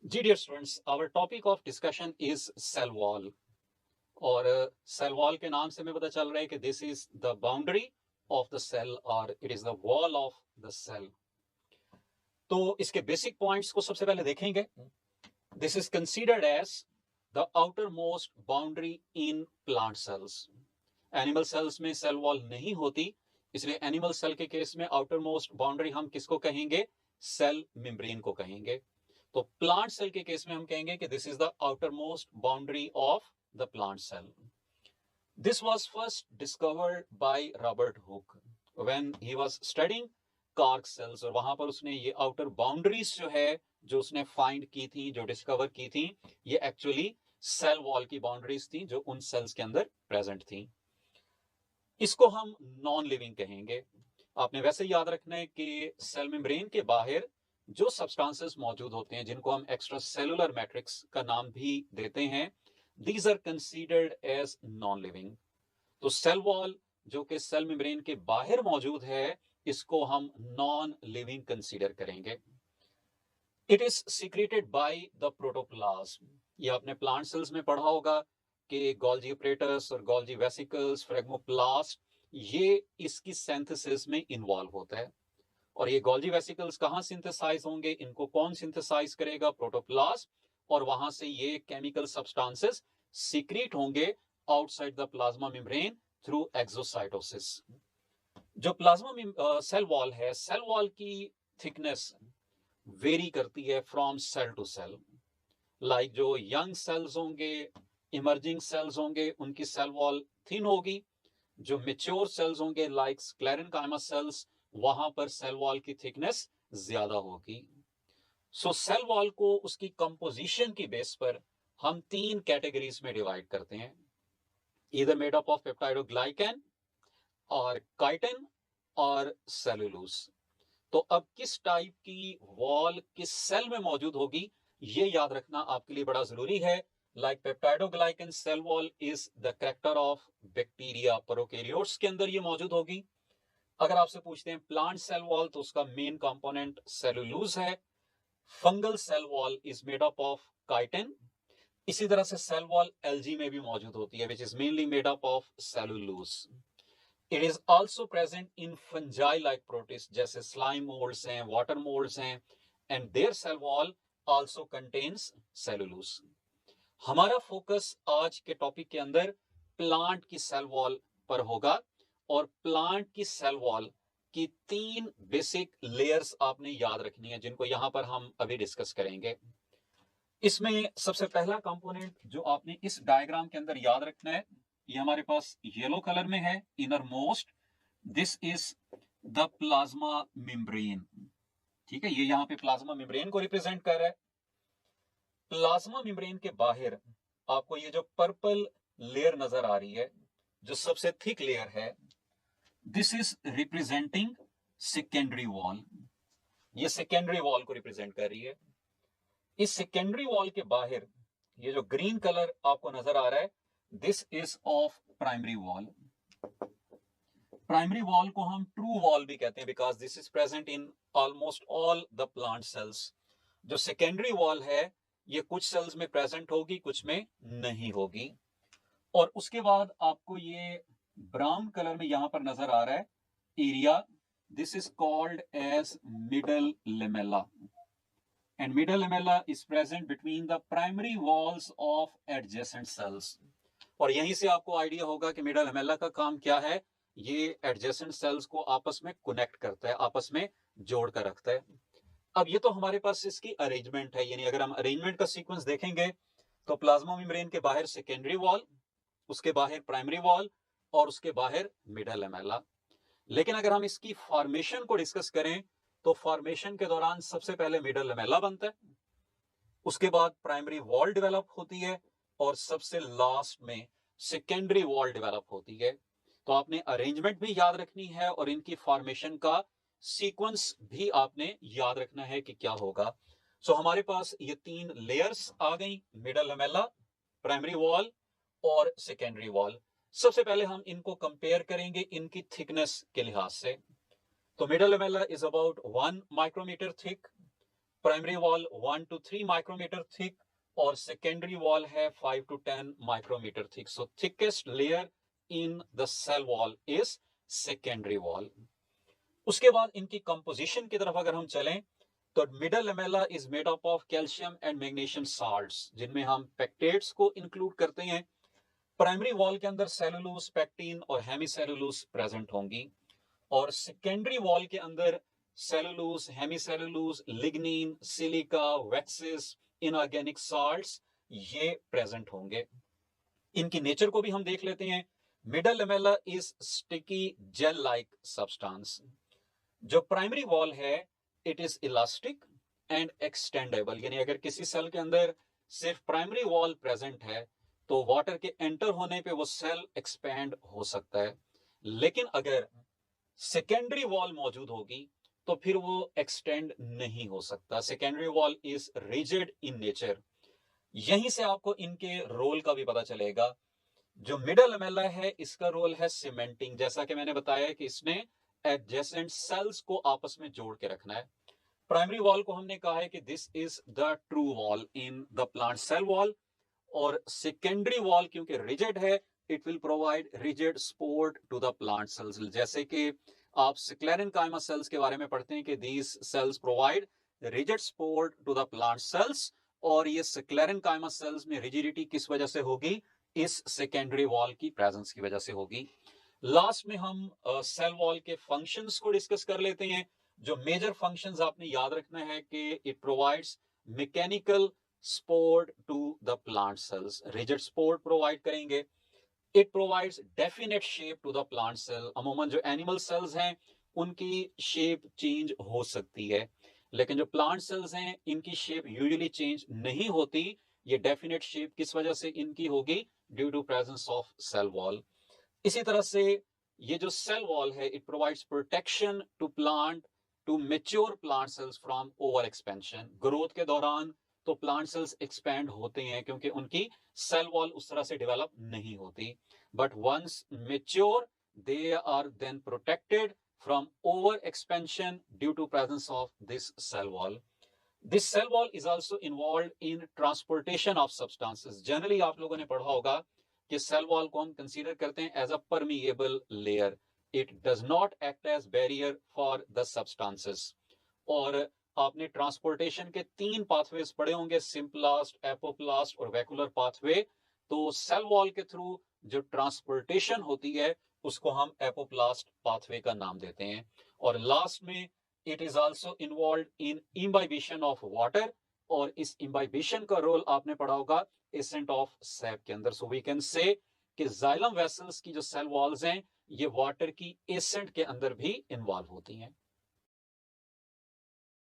Ji dear students, our topic of discussion is cell wall. और cell wall के नाम से हमें पता चल रहा है कि this is the boundary of the cell और it is the wall of the cell. तो इसके बेसिक पॉइंट्स को सबसे पहले देखेंगे। This is considered as the outer most boundary in plant cells. Animal cells में सेल वॉल नहीं होती, इसलिए एनिमल सेल के केस में आउटर मोस्ट बाउंड्री हम किसको कहेंगे? सेल मेम्ब्रेन को कहेंगे। तो प्लांट सेल के केस में हम कहेंगे कि this is the outer most boundary of the plant cell. This was first discovered by Robert Hooke when he was studying cork cells. और वहां पर उसने ये आउटर बाउंड्रीज जो है, जो उसने फाइंड की थी, जो डिस्कवर की थी, ये एक्चुअली सेल वॉल की बाउंड्रीज थी जो उन सेल्स के अंदर प्रेजेंट थी। इसको हम नॉन लिविंग कहेंगे। आपने वैसे याद रखना है कि सेल मेम्ब्रेन के बाहर जो सब्सटेंसेस मौजूद होते हैं, जिनको हम एक्स्ट्रा सेलुलर मैट्रिक्स का नाम भी देते हैं, these are considered as non living. तो सेल वॉल जो कि सेल मेम्ब्रेन के बाहर मौजूद है, इसको हम नॉन लिविंग कंसीडर करेंगे। It is secreted by the protoplasm. ये आपने प्लांट सेल्स में पढ़ा होगा कि गोल्जी अपरेटस और गोल्जी वेसिकल्स, फ्रेगमोप्लास्ट, ये इसकी सिंथेसिस में इन्वॉल्व होता है। और ये गोल्जी वेसिकल्स कहाँ सिंथेसाइज होंगे? इनको कौन सिंथेसाइज करेगा? प्रोटोप्लाज्म। और वहां से ये केमिकल सब्सटेंसेस सीक्रेट होंगे outside the plasma membrane through exocytosis. जो प्लाज्मा सेल वॉल है, सेल वॉल की थिकनेस वेरी करती है from cell to cell. Like जो यंग सेल्स होंगे, इमर्जिंग सेल्स होंगे, उनकी सेल वॉल थिन होगी। जो मेच्योर सेल्स होंगे लाइक स्क्लेरेनकाइमा सेल्स, वहां पर सेल वॉल की थिकनेस ज्यादा होगी। सो सेल वॉल को उसकी कंपोजिशन की बेस पर हम तीन कैटेगरीज में डिवाइड करते हैं, इधर मेड अप ऑफ पेप्टाइडोग्लाइकन और काइटिन और सेलुलोज। तो अब किस टाइप की वॉल किस सेल में मौजूद होगी, ये याद रखना आपके लिए बड़ा जरूरी है। Like peptidoglycan cell wall is the character of bacteria, prokaryotes के अंदर ये मौजूद होगी। अगर आपसे पूछते हैं प्लांट सेल वॉल, तो उसका मेन कंपोनेंट सेलुलोज है। Fungal cell wall is made up of chitin. इसी तरह से सेल वॉल एल्गी में भी मौजूद होती है, which is mainly made up of cellulose. It is also present in fungi like protist, जैसे स्लाइम मोल्ड्स हैं, वाटर मोल्ड्स हैं, and their cell wall also contains cellulose. हमारा फोकस आज के टॉपिक के अंदर प्लांट की सेल वॉल पर होगा। और प्लांट की सेल वॉल की तीन बेसिक लेयर्स आपने याद रखनी है, जिनको यहां पर हम अभी डिस्कस करेंगे। इसमें सबसे पहला कंपोनेंट जो आपने इस डायग्राम के अंदर याद रखना है, ये हमारे पास येलो कलर में है, inner most. This is the plasma membrane. ठीक है, ये यहां पे प्लाज्मा मेम्ब्रेन को रिप्रेजेंट कर रहा है। प्लाज्मा मेम्ब्रेन के बाहर आपको ये जो पर्पल लेयर नजर आ रही है, जो सबसे थिक लेयर है, this is representing secondary wall. ये सेकेंडरी वॉल को रिप्रेजेंट कर रही है। इस सेकेंडरी वॉल के बाहर ये जो ग्रीन कलर आपको नजर आ रहा है, this is of primary wall. Primary wall को हम ट्रू वॉल भी कहते हैं, because this is present in almost all the plant sales. जो सेकेंडरी वॉल है, ये कुछ सेल्स में प्रेजेंट होगी, कुछ में नहीं होगी। और उसके बाद आपको ये ब्राउन कलर में यहां पर नजर आ रहा है area, this is called as middle lamella. And middle lamella is present between the primary walls of adjacent cells. और यहीं से आपको आइडिया होगा कि मिडल लेमेला का काम क्या है। ये एडजेसेंट सेल्स को आपस में कनेक्ट करता है, आपस में जोड़ कर रखता है। अब ये तो हमारे पास इसकी अरेंजमेंट है, यानी अगर हम अरेंजमेंट का सीक्वेंस देखेंगे तो प्लाज्मा मेम्ब्रेन के बाहर सेकेंडरी वॉल, उसके बाहर प्राइमरी वॉल, और उसके बाहर मिडल लेमेला। लेकिन अगर हम इसकी फॉर्मेशन को डिस्कस करें, तो फॉर्मेशन के दौरान सबसे पहले मिडल लेमेला बनता है, उसके बाद प्राइमरी वॉल डेवलप होती है, और सबसे लास्ट में सेकेंडरी वॉल डेवलप होती है। तो आपने अरेंजमेंट भी याद रखनी है और इनकी फॉर्मेशन का सीक्वेंस भी आपने याद रखना है कि क्या होगा। सो हमारे पास ये तीन लेयर्स आ गई, मिडल लेमेला, प्राइमरी वॉल और सेकेंडरी वॉल। सबसे पहले हम इनको कंपेयर करेंगे इनकी थिकनेस के लिहाज से। तो middle lamella is about 1 micrometre thick, primary wall 1 to 3 micrometre thick और सेकेंडरी वॉल है 5 to 10 micrometre thick. So thickest layer in the cell wall is secondary wall. उसके बाद इनकी कंपोजिशन की तरफ अगर हम चलें तो middle lamella is made up of calcium and magnesium salts, जिनमें हम पेक्टेट्स को इंक्लूड करते हैं. प्राइमरी वॉल के अंदर सेलुलोज, पेक्टिन और हेमीसेलुलोज प्रेजेंट होंगी और सेकेंडरी वॉल के अंदर cellulose, hemicellulose, lignin, silica, waxes, inorganic salts ये प्रेजेंट होंगे. इनकी नेचर को भी हम देख लेते हैं. Middle lamella is sticky gel like substance. जो प्राइमरी वॉल है it is elastic and extendable, यानी अगर किसी सेल के अंदर सिर्फ प्राइमरी वॉल प्रेजेंट है तो वाटर के एंटर होने पे वो सेल एक्सपैंड हो सकता है. लेकिन अगर सेकेंडरी वॉल मौजूद होगी तो फिर वो एक्सटेंड नहीं हो सकता. Secondary wall is rigid in nature. यहीं से आपको इनके रोल का भी पता चलेगा. जो मिडल लेमेला है इसका रोल है सीमेंटिंग, जैसा कि मैंने बताया कि इसने एडजेसेंट सेल्स को आपस में जोड़ के रखना है. प्राइमरी वॉल को हमने कहा है कि this is the true wall in the plant cell wall, और सेकेंडरी वॉल क्योंकि रिजिड है it will provide rigid support to the plant cells. जैसे कि आप स्क्लेरेनकाइमा सेल्स के बारे में पढ़ते हैं कि these cells provide rigid support to the plant cells, और ये स्क्लेरेनकाइमा सेल्स में रिजिडिटी किस वजह से होगी? इस सेकेंडरी वॉल की प्रेजेंस की वजह से होगी. लास्ट में हम सेल वॉल के फंक्शंस को डिस्कस कर लेते हैं. जो मेजर फंक्शंस आपने याद रखना है कि it provides mechanical support to the plant cells. Rigid support provide करेंगे. It provides definite shape to the plant cell. अमूमन जो एनिमल सेल्स हैं उनकी शेप चेंज हो सकती है, लेकिन जो प्लांट सेल्स हैं इनकी शेप यूजुअली चेंज नहीं होती. ये डेफिनेट शेप किस वजह से इनकी होगी? Due to presence of cell wall. इसी तरह से ये जो सेल वॉल है it provides protection to mature plant cells from over expansion. Growth के दौरान तो प्लांट सेल्स एक्सपैंड होते हैं क्योंकि उनकी सेल वॉल उस तरह से डेवलप नहीं होती. But once mature they are then protected from over expansion due to presence of this cell wall. This cell wall is also involve in transportation of substances. Generally आप लोगों ने पढ़ा होगा कि सेल वॉल को हम कंसीडर करते हैं as a permeable layer. It does not act as barrier for the substances. और आपने ट्रांसपोर्टेशन के 3 पाथवेज पढ़े होंगे, सिंप्लास्ट, एपोप्लास्ट और वैक्यूलर पाथवे. तो सेल वॉल के थ्रू जो ट्रांसपोर्टेशन होती है उसको हम एपोप्लास्ट पाथवे का नाम देते हैं. और लास्ट में it is also involve in imbibition of water, और इस इम्बाइबिशन का रोल आपने पढ़ा होगा एसेंट ऑफ सैप के अंदर. सो वी कैन से कि जाइलम वेसल्स की जो सेल वॉल्स हैं ये वाटर की एसेंट के अंदर भी इन्वॉल्व होती हैं.